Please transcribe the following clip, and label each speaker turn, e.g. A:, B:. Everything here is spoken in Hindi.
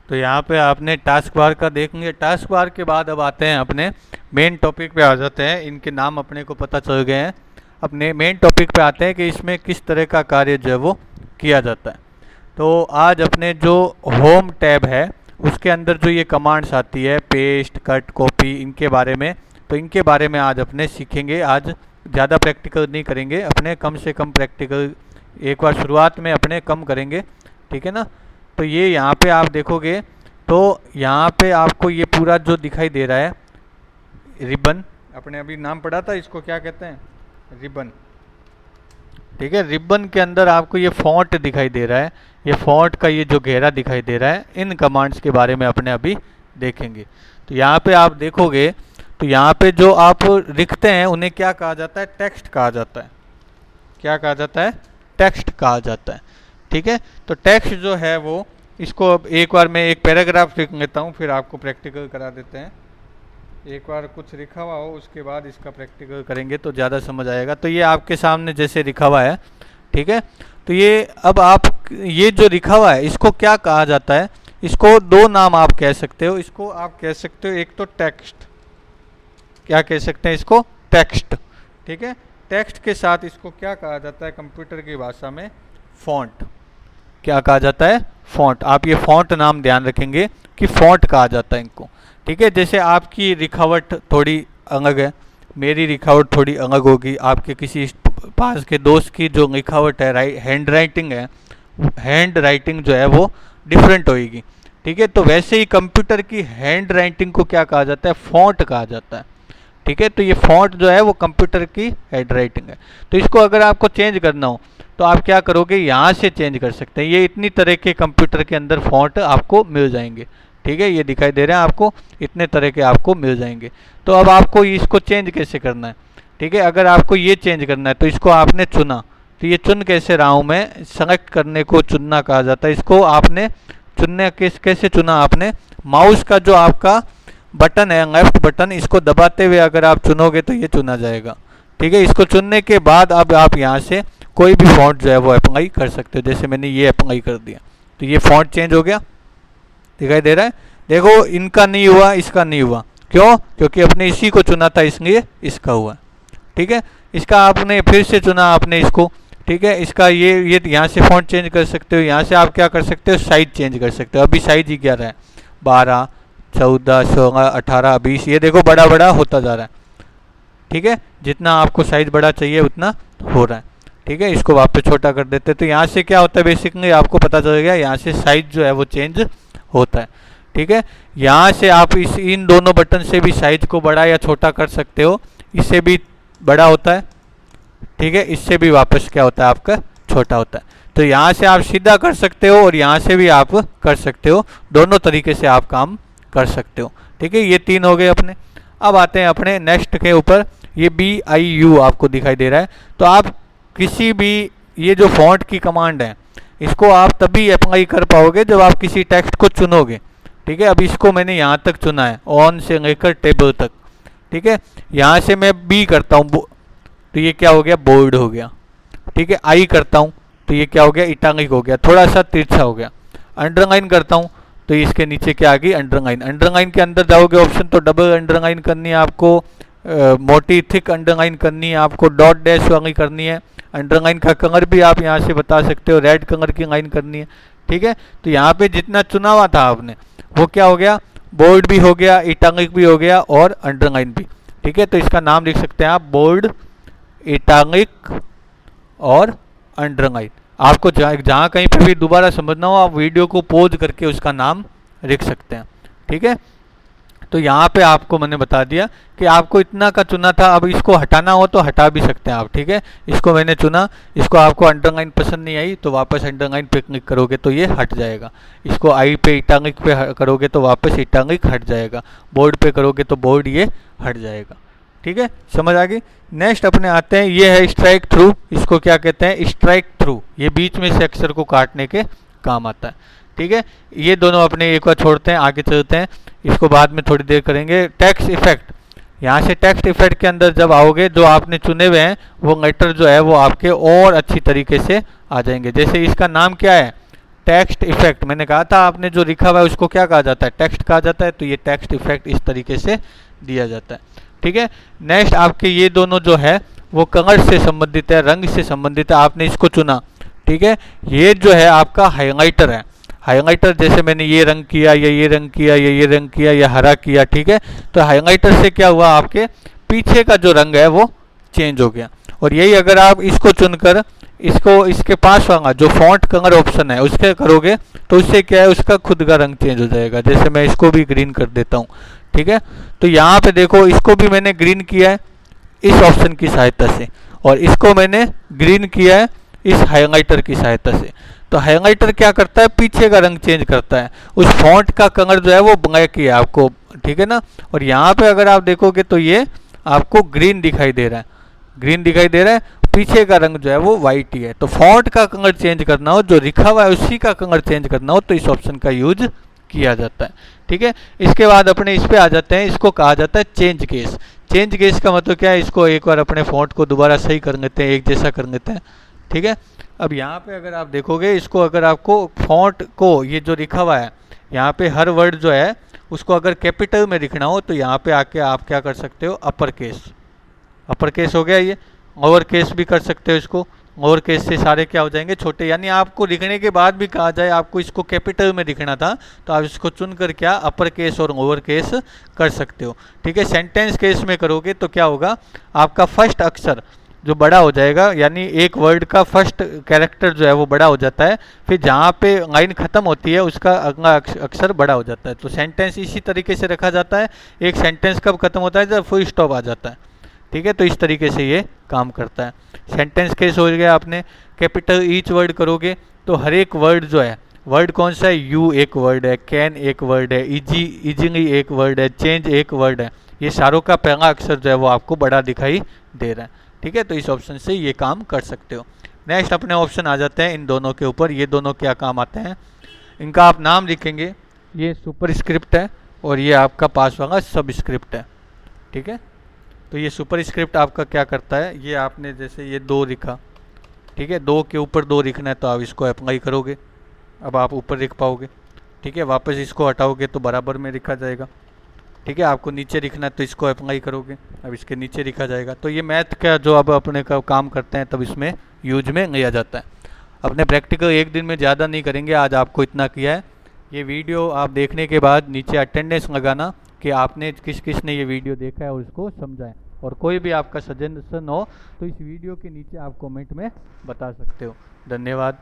A: तो यहाँ पे आपने टास्क बार का देखेंगे। टास्क बार के बाद अब आते हैं अपने मेन टॉपिक पे आ जाते हैं। इनके नाम अपने को पता चल गए हैं। अपने मेन टॉपिक पे आते हैं कि इसमें किस तरह का कार्य जो है वो किया जाता है। तो आज अपने जो होम टैब है उसके अंदर जो ये कमांड्स आती है पेस्ट, कट, कॉपी, इनके बारे में, तो इनके बारे में आज अपने सीखेंगे। आज ज़्यादा प्रैक्टिकल नहीं करेंगे, अपने कम से कम प्रैक्टिकल एक बार शुरुआत में अपने कम करेंगे, ठीक है ना। तो ये यहाँ पे आप देखोगे तो यहाँ पे आपको ये पूरा जो दिखाई दे रहा है रिबन, अपने अभी नाम पढ़ा था, इसको क्या कहते हैं, रिबन, ठीक है। रिबन के अंदर आपको ये फॉन्ट दिखाई दे रहा है, ये फॉन्ट का ये जो घेरा दिखाई दे रहा है, इन कमांड्स के बारे में अपने अभी देखेंगे। तो यहाँ पे आप देखोगे तो यहाँ पे जो आप लिखते हैं उन्हें क्या कहा जाता है, टेक्स्ट कहा जाता है। क्या कहा जाता है, टेक्स्ट कहा जाता है, ठीक है। तो टेक्स्ट जो है वो, इसको अब एक बार मैं एक पैराग्राफ लिख लेता हूँ, फिर आपको प्रैक्टिकल करा देते हैं। एक बार कुछ लिखा हुआ हो उसके बाद इसका प्रैक्टिकल करेंगे तो ज़्यादा समझ आएगा। तो ये आपके सामने जैसे लिखा हुआ है, ठीक है। तो ये अब आप ये जो लिखा हुआ है इसको क्या कहा जाता है, इसको दो नाम आप कह सकते हो। इसको आप कह सकते हो एक तो टेक्स्ट, क्या कह सकते हैं इसको, टेक्स्ट, ठीक है। टेक्स्ट के साथ इसको क्या कहा जाता है कंप्यूटर की भाषा में, फॉन्ट। क्या कहा जाता है, फॉन्ट। आप ये फॉन्ट नाम ध्यान रखेंगे कि फॉन्ट कहा जाता है इनको, ठीक है। जैसे आपकी लिखावट थोड़ी अलग है, मेरी लिखावट थोड़ी अलग होगी, आपके किसी पास के दोस्त की जो लिखावट है, हैंड राइटिंग है, हैंड राइटिंग जो है वो डिफरेंट होगी, ठीक है। तो वैसे ही कंप्यूटर की हैंड राइटिंग को क्या कहा जाता है, फॉन्ट कहा जाता है, ठीक है। तो ये फॉन्ट जो है वो कंप्यूटर की हैंड राइटिंग है। तो इसको अगर आपको चेंज करना हो तो आप क्या करोगे, यहाँ से चेंज कर सकते हैं। ये इतनी तरह के कंप्यूटर के अंदर फॉन्ट आपको मिल जाएंगे, ठीक है। ये दिखाई दे रहे हैं आपको, इतने तरह के आपको मिल जाएंगे। तो अब आपको इसको चेंज कैसे करना है, ठीक है। अगर आपको ये चेंज करना है तो इसको आपने चुना, तो ये चुन कैसे रहा हूँ मैं, सेलेक्ट करने को चुनना कहा जाता है। इसको आपने चुनने कैसे चुना, आपने माउस का जो आपका बटन है, लेफ्ट बटन, इसको दबाते हुए अगर आप चुनोगे तो ये चुना जाएगा, ठीक है। इसको चुनने के बाद अब आप यहाँ से कोई भी फॉन्ट जो है वो अप्लाई कर सकते हो। जैसे मैंने ये अप्लाई कर दिया तो ये फॉन्ट चेंज हो गया, दिखाई दे रहा है। देखो इनका नहीं हुआ, इसका नहीं हुआ, क्यों, क्योंकि अपने इसी को चुना था इसलिए इसका हुआ, ठीक है। इसका आपने फिर से चुना आपने इसको, ठीक है। इसका ये यहाँ से फॉन्ट चेंज कर सकते हो। यहाँ से आप क्या कर सकते हो, साइज चेंज कर सकते हो। अभी साइज ही क्या रहा है, 12, 14, 16, 18, 20, ये देखो बड़ा बड़ा होता जा रहा है, ठीक है। जितना आपको साइज बड़ा चाहिए उतना हो रहा है, ठीक है। इसको वापस छोटा कर देते हैं। तो यहाँ से क्या होता है, बेसिकली आपको पता चल गया, यहाँ से साइज जो है वो चेंज होता है, ठीक है। यहाँ से आप इन दोनों बटन से भी साइज को बड़ा या छोटा कर सकते हो। इससे भी बड़ा होता है, ठीक है। इससे भी वापस क्या होता है, आपका छोटा होता है। तो यहाँ से आप सीधा कर सकते हो और यहाँ से भी आप कर सकते हो, दोनों तरीके से आप काम कर सकते हो, ठीक है। ये तीन हो गए अपने। अब आते हैं अपने नेक्स्ट के ऊपर। ये BIU आपको दिखाई दे रहा है। तो आप किसी भी, ये जो फॉन्ट की कमांड है इसको आप तभी अप्लाई कर पाओगे जब आप किसी टेक्स्ट को चुनोगे, ठीक है। अब इसको मैंने यहाँ तक चुना है, ऑन से लेकर टेबल तक, ठीक है। यहाँ से मैं B करता हूँ तो ये क्या हो गया, बोल्ड हो गया, ठीक है। I करता हूँ तो ये क्या हो गया, इटालिक हो गया, थोड़ा सा तिरछा हो गया। अंडरलाइन करता हूँ तो इसके नीचे क्या आ गई, अंडरलाइन। अंडरलाइन के अंदर जाओगे ऑप्शन तो डबल अंडरलाइन करनी है आपको, मोटी थिक अंडरलाइन करनी है आपको, डॉट डैश वाली करनी है। अंडरलाइन का कलर भी आप यहाँ से बता सकते हो, रेड कलर की लाइन करनी है, ठीक है। तो यहाँ पे जितना चुना हुआ था आपने वो क्या हो गया, बोल्ड भी हो गया, इटालिक भी हो गया और अंडरलाइन भी, ठीक है। तो इसका नाम लिख सकते हैं आप, बोल्ड, इटालिक और अंडरलाइन। आपको जहाँ कहीं पे भी दोबारा समझना हो आप वीडियो को पॉज करके उसका नाम लिख सकते हैं, ठीक है। तो यहाँ पे आपको मैंने बता दिया कि आपको इतना का चुना था। अब इसको हटाना हो तो हटा भी सकते हैं आप, ठीक है। इसको मैंने चुना, इसको आपको अंडरलाइन पसंद नहीं आई तो वापस अंडरलाइन पे क्लिक करोगे तो ये हट जाएगा। इसको आई पे, इटालिक पे करोगे तो वापस इटालिक हट जाएगा। बोर्ड पे करोगे तो बोर्ड ये हट जाएगा, ठीक है। समझ आ गई। नेक्स्ट अपने आते हैं, ये है स्ट्राइक थ्रू। इसको क्या कहते हैं, स्ट्राइक थ्रू। ये बीच में से अक्षर को काटने के काम आता है, ठीक है। ये दोनों अपने एक बार छोड़ते हैं, आगे चलते हैं, इसको बाद में थोड़ी देर करेंगे। टेक्स्ट इफेक्ट, यहाँ से टेक्स्ट इफेक्ट के अंदर जब आओगे जो आपने चुने हुए हैं वो लेटर जो है वो आपके और अच्छी तरीके से आ जाएंगे। जैसे इसका नाम क्या है, टेक्स्ट इफेक्ट, मैंने कहा था आपने जो लिखा हुआ है उसको क्या कहा जाता है, टेक्स्ट कहा जाता है। तो ये टेक्स्ट इफेक्ट इस तरीके से दिया जाता है। ठीक है, नेक्स्ट आपके ये दोनों जो है वो कलर से संबंधित है, रंग से संबंधित है, आपने इसको चुना। ठीक है, ये जो है आपका हाइलाइटर है। हाइलाइटर जैसे मैंने ये रंग किया या ये रंग किया या ये रंग किया या हरा किया। ठीक है, तो हाइलाइटर से क्या हुआ, आपके पीछे का जो रंग है वो चेंज हो गया। और यही अगर आप इसको चुनकर इसको इसके पास वाला जो फॉन्ट कलर ऑप्शन है उसके करोगे तो उससे क्या है, उसका खुद का रंग चेंज हो जाएगा। जैसे मैं इसको भी ग्रीन कर देता हूँ। ठीक है, तो यहाँ पे देखो इसको भी मैंने ग्रीन किया है इस ऑप्शन की सहायता से, और इसको मैंने ग्रीन किया है इस हाइलाइटर की सहायता से। तो हाइलाइटर क्या करता है, पीछे का रंग चेंज करता है, उस फॉन्ट का कलर जो है वो ब्लैक ही है आपको। ठीक है ना, और यहाँ पे अगर आप देखोगे तो ये आपको ग्रीन दिखाई दे रहा है, ग्रीन दिखाई दे रहा है, पीछे का रंग जो है वो वाइट ही है। तो फॉन्ट का कलर चेंज करना हो, जो लिखा हुआ है उसी का कलर चेंज करना हो, तो इस ऑप्शन का यूज किया जाता है। ठीक है, इसके बाद अपने इस पे आ जाते हैं, इसको कहा जाता है चेंज केस। चेंज केस का मतलब क्या है, इसको एक बार अपने फॉन्ट को दोबारा सही कर लेते हैं, एक जैसा कर लेते हैं। ठीक है, अब यहाँ पे अगर आप देखोगे इसको, अगर आपको फॉन्ट को ये जो लिखा हुआ है यहाँ पे हर वर्ड जो है उसको अगर कैपिटल में लिखना हो तो यहाँ पे आके आप क्या कर सकते हो, अपर केस, अपर केस हो गया ये, ओवर केस भी कर सकते हो इसको, ओवर केस से सारे क्या हो जाएंगे, छोटे। यानी आपको लिखने के बाद भी कहा जाए आपको इसको कैपिटल में लिखना था तो आप इसको चुनकर क्या अपर केस और ओवर केस कर सकते हो। ठीक है, सेंटेंस केस में करोगे तो क्या होगा, आपका फर्स्ट अक्षर जो बड़ा हो जाएगा, यानी एक वर्ड का फर्स्ट कैरेक्टर जो है वो बड़ा हो जाता है, फिर जहाँ पे लाइन खत्म होती है उसका अगला अक्षर बड़ा हो जाता है। तो सेंटेंस इसी तरीके से रखा जाता है, एक सेंटेंस कब खत्म होता है, जब फुल स्टॉप आ जाता है। ठीक है, तो इस तरीके से ये काम करता है। सेंटेंस केस हो गया, आपने कैपिटल ईच वर्ड करोगे तो हर एक वर्ड जो है, वर्ड कौन सा है, यू एक वर्ड है, कैन एक वर्ड है, इजी इजीली एक वर्ड है, चेंज एक वर्ड है, ये सारों का पहला अक्षर जो है वो आपको बड़ा दिखाई दे रहा है। ठीक है, तो इस ऑप्शन से ये काम कर सकते हो। नेक्स्ट अपने ऑप्शन आ जाते हैं इन दोनों के ऊपर। ये दोनों क्या काम आते हैं, इनका आप नाम लिखेंगे, ये सुपर स्क्रिप्ट है और ये आपका पास वाला सब स्क्रिप्ट है। ठीक है, तो ये सुपर स्क्रिप्ट आपका क्या करता है, ये आपने जैसे ये 2 लिखा, ठीक है, 2 के ऊपर 2 लिखना है तो आप इसको अप्लाई करोगे, अब आप ऊपर लिख पाओगे। ठीक है, वापस इसको हटाओगे तो बराबर में लिखा जाएगा। ठीक है, आपको नीचे लिखना है तो इसको अप्लाई करोगे, अब इसके नीचे लिखा जाएगा। तो ये मैथ का जो अब अपने का काम करते हैं तब इसमें यूज में लिया जाता है। अपने प्रैक्टिकल एक दिन में ज़्यादा नहीं करेंगे, आज आपको इतना किया है। ये वीडियो आप देखने के बाद नीचे अटेंडेंस लगाना कि आपने किस किस ने ये वीडियो देखा है और उसको समझा है। और कोई भी आपका सजेशन हो तो इस वीडियो के नीचे आप कमेंट में बता सकते हो। धन्यवाद।